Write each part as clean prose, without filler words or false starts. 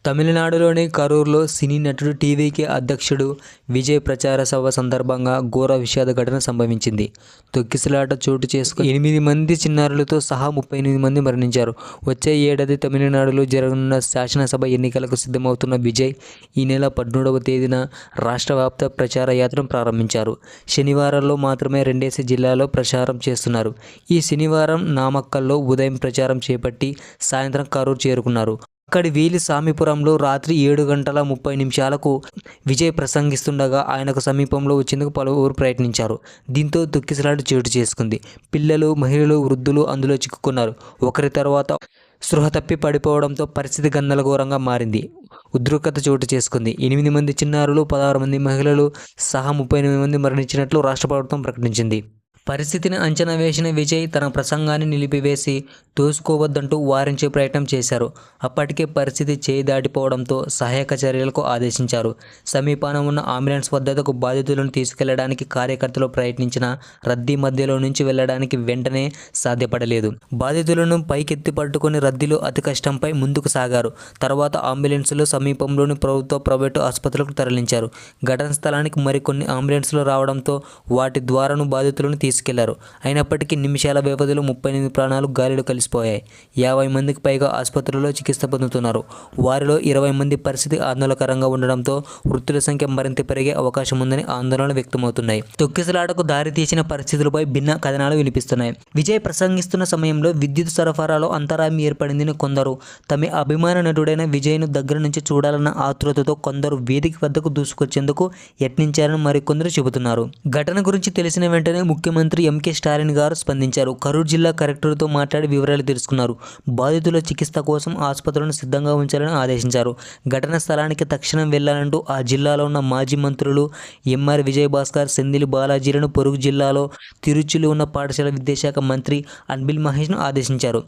తమిళనాడులోని కరూర్లో సినీ నటుడు టీవీకే అధ్యక్షుడు విజయ్ ప్రచార సభ సందర్భంగా ఘోర విషాద ఘటన సంభవించింది. తొక్కిసలాట చోటు చేసుకుని 8 మంది చిన్నారులతో సహా 38 మంది మరణించారు. వచ్చే ఏడాది తమిళనాడులో జరగనున్న శాసనసభ ఎన్నికలకు సిద్ధమవుతున్న విజయ్ ఈ నెల 17వ తేదీన రాష్ట్ర వ్యాప్త ప్రచార యాత్రను ప్రారంభించారు. శనివారాల్లో మాత్రమే 2 జిల్లాల్లో ప్రచారం చేస్తున్నారు. ఈ శనివారం నామక్కల్లో ఉదయం ప్రచారం చేపట్టి సాయంత్రం కరూర్ చేరుకున్నారు. అక్కడి వీలి సామిపురంలో రాత్రి 7:30 విజయ్ ప్రసంగిస్తుండగా ఆయనకు సమీపంలో వచ్చేందుకు పలువురు ప్రయత్నించారు. దీంతో తొక్కిసలాట చోటు చేసుకుంది. పిల్లలు, మహిళలు, వృద్ధులు అందులో చిక్కుకున్నారు. ఒకరి తర్వాత స్పృహ తప్పి పడిపోవడంతో పరిస్థితి గందరగోళంగా మారింది. ఉద్రిక్తత చోటు చేసుకుంది. 8 మంది చిన్నారులు, 16 మంది మహిళలు సహా 38 మంది మరణించినట్లు రాష్ట్ర ప్రభుత్వం ప్రకటించింది. పరిస్థితిని అంచనా వేసిన విజయ్ తన ప్రసంగాన్ని నిలిపివేసి తోసుకోవద్దంటూ వారించే ప్రయత్నం చేశారు. అప్పటికే పరిస్థితి చేయి దాటిపోవడంతో సహాయక చర్యలకు ఆదేశించారు. సమీపాన ఉన్న అంబులెన్స్ వద్దకు బాధితులను తీసుకెళ్లడానికి కార్యకర్తలు ప్రయత్నించిన రద్దీ మధ్యలో నుంచి వెళ్లడానికి వెంటనే సాధ్యపడలేదు. బాధితులను పైకెత్తి పట్టుకుని రద్దీలో అతి కష్టంపై ముందుకు సాగారు. తర్వాత అంబులెన్సులు సమీపంలోని ప్రభుత్వ, ప్రైవేటు ఆసుపత్రులకు తరలించారు. ఘటన స్థలానికి మరికొన్ని అంబులెన్సులు రావడంతో వాటి ద్వారాను బాధితులను తీసుకెళ్లారు. అయినప్పటికీ నిమిషాల వ్యవధిలో 38 ప్రాణాలు గాలిలో కలిసిపోయాయి. 50 మందికి పైగా ఆసుపత్రుల్లో చికిత్స పొందుతున్నారు. వారిలో 20 మంది పరిస్థితి ఆందోళనకరంగా ఉండడంతో మృతుల సంఖ్య మరింత పెరిగే అవకాశం ఉందని ఆందోళనలు వ్యక్తమవుతున్నాయి. తొక్కిసలాటకు దారితీసిన పరిస్థితులపై భిన్న కథనాలు వినిపిస్తున్నాయి. విజయ్ ప్రసంగిస్తున్న సమయంలో విద్యుత్ సరఫరాలో అంతరాయం ఏర్పడిందని కొందరు, తమ అభిమాన నటుడైన విజయ్ను దగ్గర నుంచి చూడాలన్న ఆతృతతో కొందరు వేదిక వద్దకు దూసుకొచ్చేందుకు యత్నించారని మరికొందరు చెబుతున్నారు. ఘటన గురించి తెలిసిన వెంటనే ముఖ్యమంత్రి ఎంకే స్టాలిన్ గారు స్పందించారు. కరూర్ జిల్లా కలెక్టర్తో మాట్లాడి వివరాలు తెలుసుకున్నారు. బాధితుల చికిత్స కోసం ఆసుపత్రులను సిద్ధంగా ఉంచాలని ఆదేశించారు. ఘటన స్థలానికి తక్షణం వెళ్లాలంటూ ఆ జిల్లాలో ఉన్న మాజీ మంత్రులు ఎంఆర్ విజయభాస్కర్, సెంధిల్ బాలాజీలను పొరుగు జిల్లాలో తిరుచిలో ఉన్న పాఠశాల విద్యాశాఖ మంత్రి అన్బిల్ మహేష్ను ఆదేశించారు.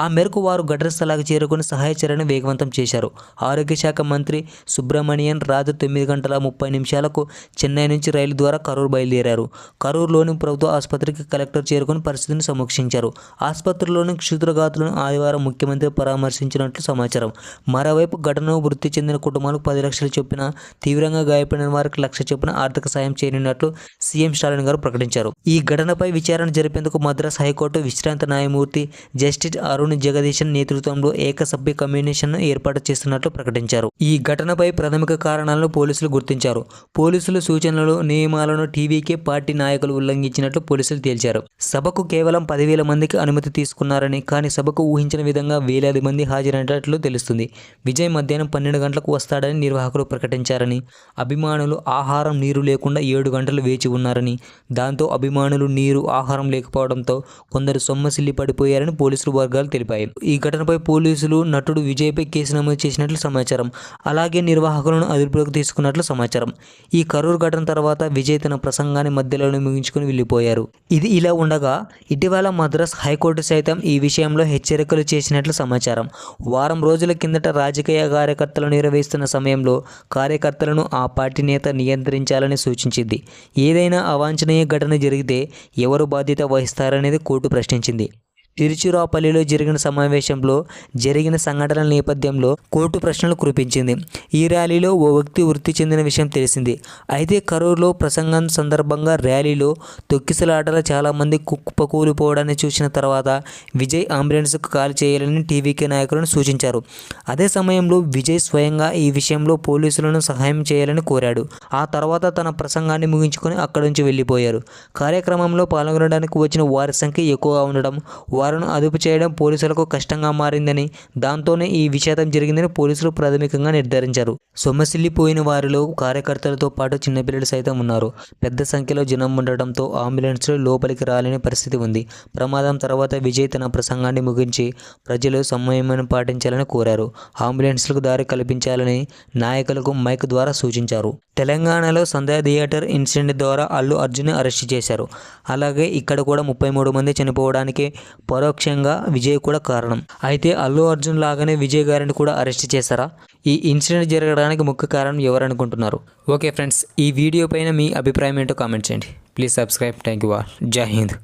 ఆ మేరకు వారు ఘటన స్థలానికి చేరుకుని సహాయ చర్యను వేగవంతం చేశారు. ఆరోగ్య శాఖ మంత్రి సుబ్రమణియన్ రాత్రి 9:30 చెన్నై నుంచి రైలు ద్వారా కరూర్ బయలుదేరారు. కరూర్లోని ప్రభుత్వ ఆసుపత్రికి కలెక్టర్ చేరుకుని పరిస్థితిని సమీక్షించారు. ఆసుపత్రిలోని క్షుద్రఘాతులను ఆదివారం ముఖ్యమంత్రి పరామర్శించినట్లు సమాచారం. మరోవైపు ఘటనలో మృతి చెందిన కుటుంబాలకు 10 లక్షలు చొప్పున, తీవ్రంగా గాయపడిన వారికి 1,00,000 చొప్పున ఆర్థిక సాయం చేయనున్నట్లు సీఎం స్టాలిన్ గారు ప్రకటించారు. ఈ ఘటనపై విచారణ జరిపేందుకు మద్రాస్ హైకోర్టు విశ్రాంత న్యాయమూర్తి జస్టిస్ అరుణ్ జగదీశన్ నేతృత్వంలో ఏకసభ్య కమిషన్ను ఏర్పాటు చేస్తున్నట్లు ప్రకటించారు. ఈ ఘటనపై ప్రాథమిక కారణాలను పోలీసులు గుర్తించారు. పోలీసుల సూచనలు, నియమాలను టీవీకే పార్టీ నాయకులు ఉల్లంఘించినట్లు పోలీసులు తేల్చారు. సభకు కేవలం 10,000 మందికి అనుమతి తీసుకున్నారని, కానీ సభకు ఊహించిన విధంగా వేలాది మంది హాజరైనట్లు తెలుస్తుంది. విజయ్ మధ్యాహ్నం 12 గంటలకు వస్తాడని నిర్వాహకులు ప్రకటించారని, అభిమానులు ఆహారం, నీరు లేకుండా 7 గంటలు వేచి ఉన్నారని, దాంతో అభిమానులు నీరు, ఆహారం లేకపోవడంతో కొందరు సొమ్మసిల్లి పడిపోయారని పోలీసులు వర్గాలు తెలిపాయి. ఈ ఘటనపై పోలీసులు నటుడు విజయ్పై కేసు నమోదు చేసినట్లు సమాచారం. అలాగే నిర్వాహకులను అదుపులోకి తీసుకున్నట్లు సమాచారం. ఈ కరూర్ ఘటన తర్వాత విజయ్ తన ప్రసంగాన్ని మధ్యలోనే ముగించుకుని వెళ్లిపోయారు. ఇది ఇలా ఉండగా ఇటీవల మద్రాస్ హైకోర్టు సైతం ఈ విషయంలో హెచ్చరికలు చేసినట్లు సమాచారం. వారం రోజుల కిందట రాజకీయ కార్యకర్తలు నిర్వహిస్తున్న సమయంలో కార్యకర్తలను ఆ పార్టీ నేత నియంత్రించాలని సూచించింది. ఏదైనా అవాంఛనీయ ఘటన జరిగితే ఎవరు బాధ్యత వహిస్తారనేది కోర్టు ప్రశ్నించింది. తిరుచిరాపల్లిలో జరిగిన సమావేశంలో జరిగిన సంఘటనల నేపథ్యంలో కోర్టు ప్రశ్నలు కురిపించింది. ఈ ర్యాలీలో ఓ వ్యక్తి మృతి చెందిన విషయం తెలిసింది. అయితే కరూర్లో ప్రసంగం సందర్భంగా ర్యాలీలో తొక్కిసలాటలో చాలామంది కుప్పకూలిపోవడాన్ని చూసిన తర్వాత విజయ్ అంబులెన్స్కు కాల్ చేయాలని టీవీకే నాయకులను సూచించారు. అదే సమయంలో విజయ్ స్వయంగా ఈ విషయంలో పోలీసులను సహాయం చేయాలని కోరాడు. ఆ తర్వాత తన ప్రసంగాన్ని ముగించుకొని అక్కడి నుంచి వెళ్లిపోయారు. కార్యక్రమంలో పాల్గొనడానికి వచ్చిన వారి సంఖ్య ఎక్కువగా ఉండడం, వారిని అదుపు చేయడం పోలీసులకు కష్టంగా మారిందని, దాంతోనే ఈ విషాదం జరిగిందని పోలీసులు ప్రాథమికంగా నిర్ధారించారు. సొమ్మసిల్లిపోయిన వారిలో కార్యకర్తలతో పాటు చిన్నపిల్లలు సైతం ఉన్నారు. పెద్ద సంఖ్యలో జనం ఉండటంతో అంబులెన్స్లో లోపలికి రాలేని పరిస్థితి ఉంది. ప్రమాదం తర్వాత విజయ్ తన ప్రసంగాన్ని ముగించి ప్రజలు సంయమనం పాటించాలని కోరారు. అంబులెన్స్లకు దారి కల్పించాలని నాయకులకు మైక్ ద్వారా సూచించారు. తెలంగాణలో సంధ్య థియేటర్ ఇన్సిడెంట్ ద్వారా అల్లు అర్జున్ అరెస్ట్ చేశారు. అలాగే ఇక్కడ కూడా 33 మంది చనిపోవడానికి పరోక్షంగా విజయ్ కూడా కారణం. అయితే అల్లు అర్జున్ లాగానే విజయ్ గారిని కూడా అరెస్ట్ చేశారా? ఈ ఇన్సిడెంట్ జరగడానికి ముఖ్య కారణం ఎవరనుకుంటున్నారు? ఓకే ఫ్రెండ్స్, ఈ వీడియో పైన మీ అభిప్రాయం ఏంటో కామెంట్ చేయండి. Please subscribe. Thank you all. జై హింద్.